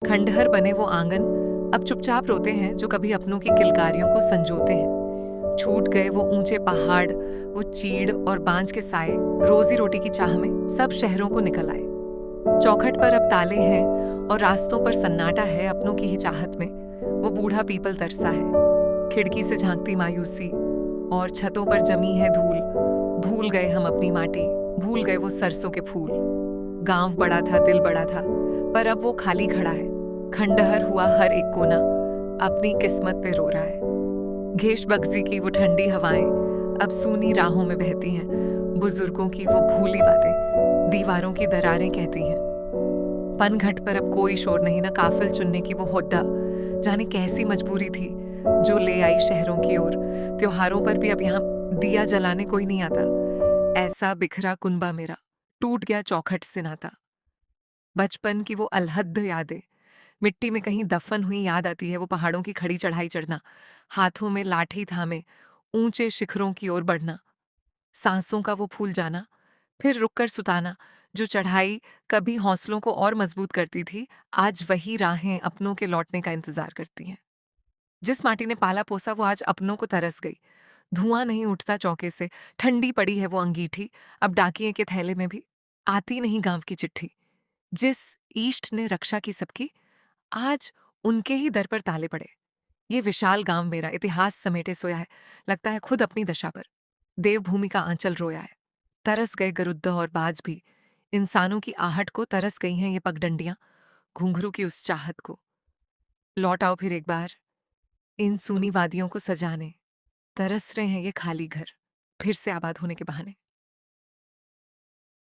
खंडहर बने वो आंगन अब चुपचाप रोते हैं जो कभी अपनों की किलकारियों को संजोते हैं। छूट गए वो ऊंचे पहाड़, वो चीड़ और बांझ के साए, रोजी रोटी की चाह में सब शहरों को निकल आए। चौखट पर अब ताले हैं और रास्तों पर सन्नाटा है अपनों की ही चाहत में। वो बूढ़ा पीपल तरसा है, खिड़की से झांकती मायूसी, और छतों पर जमी है धूल। भूल गए हम अपनी माटी, भूल गए वो सरसों के फूल। गांव बड़ा था, दिल बड़ा था, पर अब वो खाली खड़ा है। खंडहर हुआ हर एक कोना, अपनी किस्मत पे रो रहा है। घेश बगजी की वो ठंडी हवाएं अब सूनी राहों में बहती हैं। बुजुर्गों की वो भूली बातें दीवारों की दरारें कहती हैं। पनघट पर अब कोई शोर नहीं, ना काफिल चुनने की वो होड्डा। जाने कैसी मजबूरी थी जो ले आई शहरों की ओर। त्योहारों पर भी अब यहाँ दिया जलाने कोई नहीं आता। ऐसा बिखरा कुनबा मेरा, टूट गया चौखट से नाता। बचपन की वो अलहद यादें, मिट्टी में कहीं दफन हुई याद आती है। वो पहाड़ों की खड़ी चढ़ाई चढ़ना, हाथों में लाठी थामे ऊंचे शिखरों की ओर बढ़ना, सांसों का वो फूल जाना, फिर रुककर सुताना। जो चढ़ाई कभी हौसलों को और मजबूत करती थी, आज वही राहें अपनों के लौटने का इंतजार करती हैं। जिस माटी ने पाला पोसा वो आज अपनों को तरस गई। धुआं नहीं उठता चौके से, ठंडी पड़ी है वो अंगीठी। अब डाकिए के थैले में भी आती नहीं गांव की चिट्ठी। जिस ईष्ट ने रक्षा की सबकी, आज उनके ही दर पर ताले पड़े। ये विशाल गांव मेरा इतिहास समेटे सोया है, लगता है खुद अपनी दशा पर। देवभूमि का आंचल रोया है। तरस गए गरुद्ध और बाज भी, इंसानों की आहट को तरस गई हैं ये पगडंडियां, घुंघरू की उस चाहत को। लौट आओ फिर एक बार इन सूनी वादियों को सजाने, तरस रहे हैं ये खाली घर फिर से आबाद होने के बहाने।